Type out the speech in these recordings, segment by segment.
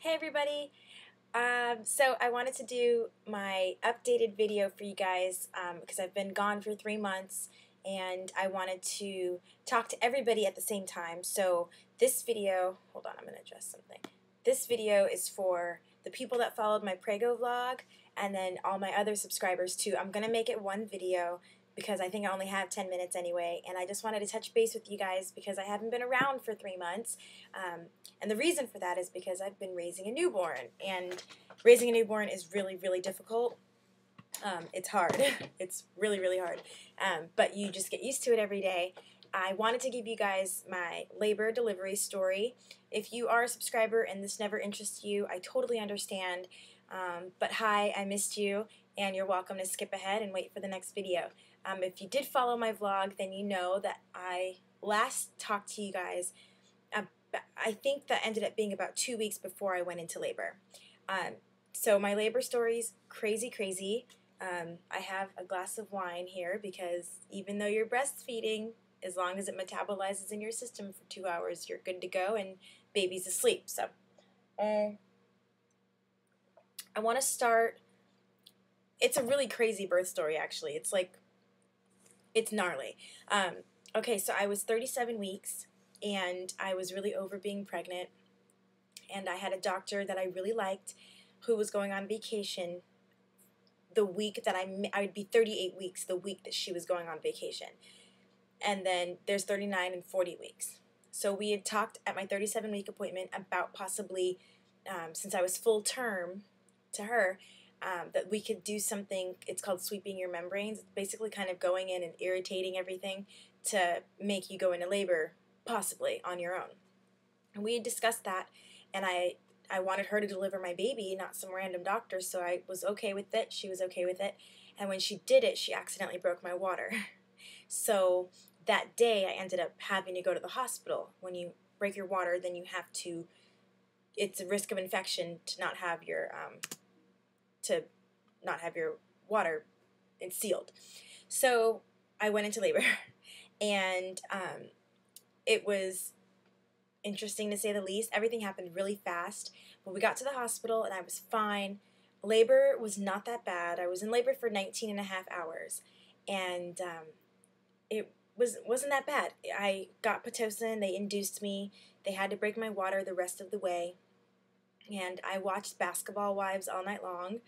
Hey everybody! So I wanted to do my updated video for you guys because I've been gone for 3 months and I wanted to talk to everybody at the same time. So this video, hold on, I'm going to adjust something. This video is for the people that followed my Prego vlog and then all my other subscribers too. I'm going to make it one video because I think I only have 10 minutes anyway, and I just wanted to touch base with you guys because I haven't been around for 3 months. And the reason for that is because I've been raising a newborn, and raising a newborn is really, really difficult. It's hard. It's really, really hard. But you just get used to it every day. I wanted to give you guys my labor delivery story. If you are a subscriber and this never interests you, I totally understand. But hi, I missed you, and you're welcome to skip ahead and wait for the next video. If you did follow my vlog, then you know that I last talked to you guys, I think that ended up being about 2 weeks before I went into labor. So my labor story's crazy, crazy. I have a glass of wine here because even though you're breastfeeding, as long as it metabolizes in your system for 2 hours, you're good to go and baby's asleep. So I want to start. It's a really crazy birth story, actually. It's gnarly. Okay, so I was 37 weeks, and I was really over being pregnant, and I had a doctor that I really liked who was going on vacation the week that I would be 38 weeks the week that she was going on vacation. And then there's 39 and 40 weeks. So we had talked at my 37-week appointment about possibly, since I was full term to her, that we could do something. It's called sweeping your membranes. It's basically kind of going in and irritating everything to make you go into labor, possibly on your own. And we had discussed that, and I wanted her to deliver my baby, not some random doctor, so I was okay with it. She was okay with it. And when she did it, she accidentally broke my water. So that day, I ended up having to go to the hospital. When you break your water, then you have to, it's a risk of infection to not have your water sealed. So I went into labor, and it was interesting to say the least. Everything happened really fast, but we got to the hospital and I was fine. Labor was not that bad. I was in labor for 19 and a half hours, and it wasn't that bad. I got Pitocin, they induced me, they had to break my water the rest of the way, and I watched Basketball Wives all night long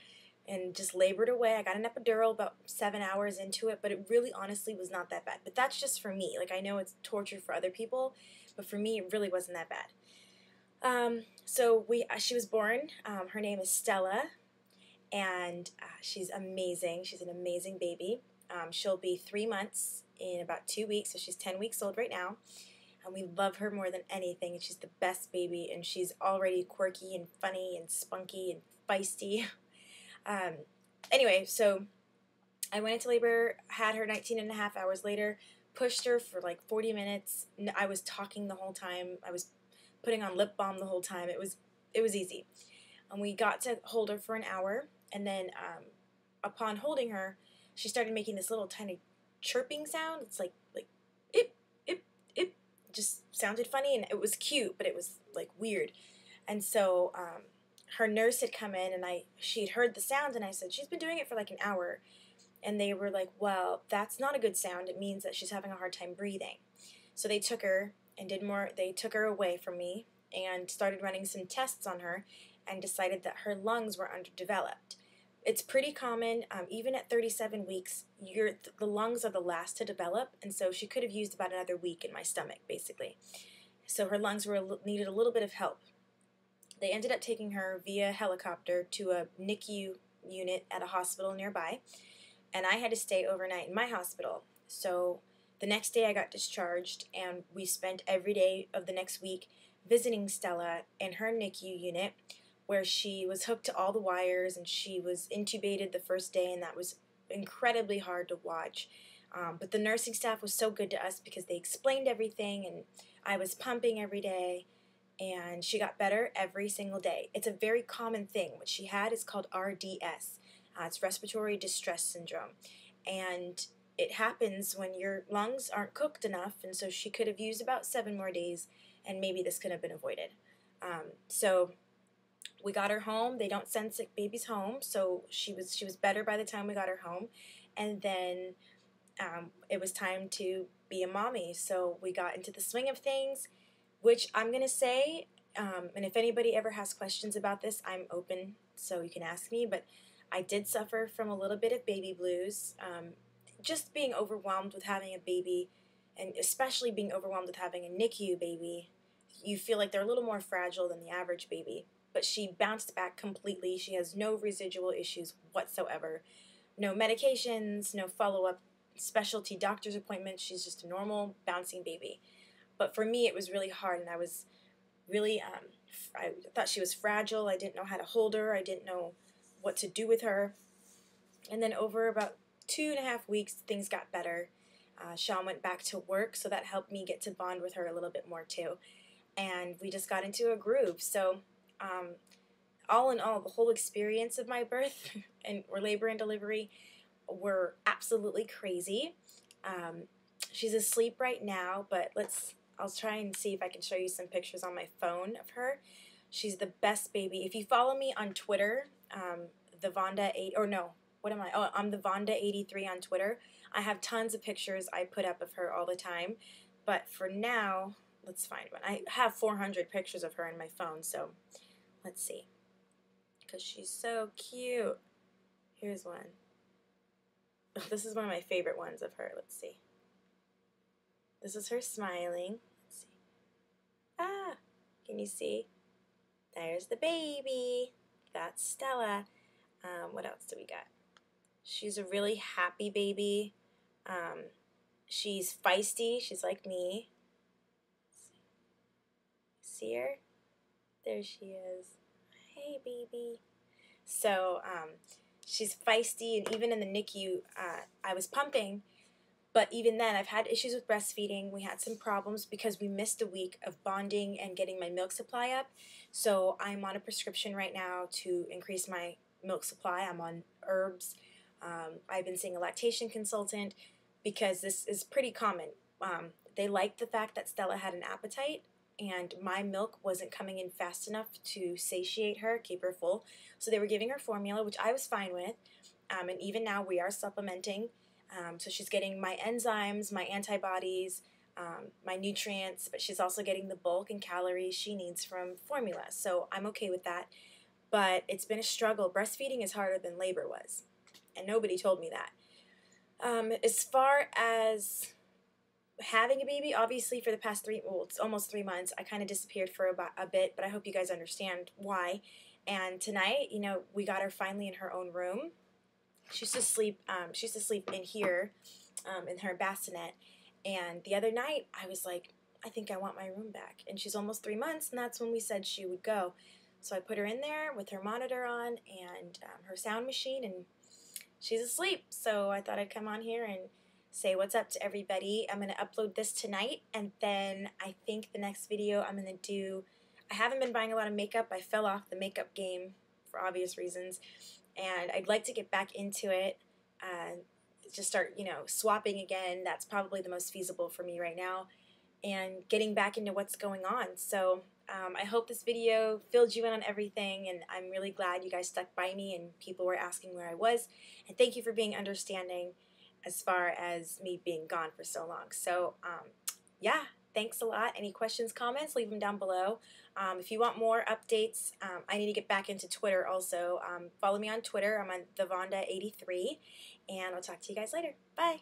and just labored away. I got an epidural about 7 hours into it, but it really honestly was not that bad. But that's just for me. Like, I know it's torture for other people, but for me it really wasn't that bad. So she was born. Her name is Stella, and she's amazing. She's an amazing baby. She'll be 3 months in about 2 weeks, so she's 10 weeks old right now. And we love her more than anything. She's the best baby, and she's already quirky and funny and spunky and feisty. Anyway, so I went into labor, had her 19 and a half hours later, pushed her for like 40 minutes. I was talking the whole time. I was putting on lip balm the whole time. It was easy. And we got to hold her for an hour, and then upon holding her, she started making this little tiny chirping sound. It's like ip, ip, ip. It just sounded funny, and it was cute, but it was like weird. And so her nurse had come in, and she had heard the sound, and I said, she's been doing it for like an hour. And they were like, well, that's not a good sound. It means that she's having a hard time breathing. So they took her and they took her away from me and started running some tests on her and decided that her lungs were underdeveloped. It's pretty common, even at 37 weeks, the lungs are the last to develop, and so she could have used about another week in my stomach, basically. So her lungs needed a little bit of help. They ended up taking her via helicopter to a NICU unit at a hospital nearby, and I had to stay overnight in my hospital. So the next day I got discharged, and we spent every day of the next week visiting Stella in her NICU unit, where she was hooked to all the wires, and she was intubated the first day, and that was incredibly hard to watch. But the nursing staff was so good to us because they explained everything, and I was pumping every day, and she got better every single day. It's a very common thing. What she had is called RDS. It's respiratory distress syndrome, and it happens when your lungs aren't cooked enough, and so she could have used about 7 more days, and maybe this could have been avoided. So We got her home. They don't send sick babies home, so she was better by the time we got her home. And then it was time to be a mommy. So we got into the swing of things, which I'm going to say, and if anybody ever has questions about this, I'm open, so you can ask me, but I did suffer from a little bit of baby blues, just being overwhelmed with having a baby, and especially being overwhelmed with having a NICU baby. You feel like they're a little more fragile than the average baby, but she bounced back completely. She has no residual issues whatsoever, no medications, no follow-up specialty doctor's appointments. She's just a normal bouncing baby. But for me, it was really hard, and I was really, I thought she was fragile. I didn't know how to hold her. I didn't know what to do with her. And then over about 2.5 weeks, things got better. Sean went back to work, so that helped me get to bond with her a little bit more too. And we just got into a groove. So all in all, the whole experience of my birth and labor and delivery were absolutely crazy. She's asleep right now, but I'll try and see if I can show you some pictures on my phone of her. She's the best baby. If you follow me on Twitter, the Vonda 8, or no, what am I? Oh, I'm the Vonda 83 on Twitter. I have tons of pictures I put up of her all the time. But for now, let's find one. I have 400 pictures of her in my phone, so let's see. Because she's so cute. Here's one. Oh, this is one of my favorite ones of her. Let's see. This is her smiling. Let's see. Ah, can you see? There's the baby. That's Stella. What else do we got? She's a really happy baby. She's feisty. She's like me. See her? There she is. Hey, baby. So, she's feisty, and even in the NICU, I was pumping, but even then, I've had issues with breastfeeding. We had some problems because we missed a week of bonding and getting my milk supply up. So I'm on a prescription right now to increase my milk supply. I'm on herbs. I've been seeing a lactation consultant because this is pretty common. They liked the fact that Stella had an appetite, and my milk wasn't coming in fast enough to satiate her, keep her full. So they were giving her formula, which I was fine with. And even now we are supplementing. So she's getting my enzymes, my antibodies, my nutrients, but she's also getting the bulk and calories she needs from formula. So I'm okay with that. But it's been a struggle. Breastfeeding is harder than labor was. And nobody told me that. As far as having a baby, obviously for the past it's almost 3 months, I kind of disappeared for about a bit, but I hope you guys understand why. And tonight, we got her finally in her own room. She used to sleep in here, in her bassinet. And the other night, I was like, I think I want my room back. And she's almost 3 months, and that's when we said she would go. So I put her in there with her monitor on and her sound machine, and she's asleep. So I thought I'd come on here and say what's up to everybody. I'm going to upload this tonight, and then I think the next video I'm going to do, I haven't been buying a lot of makeup. I fell off the makeup game for obvious reasons. And I'd like to get back into it, just start, swapping again. That's probably the most feasible for me right now, and getting back into what's going on. So I hope this video filled you in on everything, and I'm really glad you guys stuck by me and people were asking where I was. And thank you for being understanding as far as me being gone for so long. So yeah, thanks a lot. Any questions, comments, leave them down below. If you want more updates, I need to get back into Twitter also. Follow me on Twitter. I'm on the Vonda 83, and I'll talk to you guys later. Bye.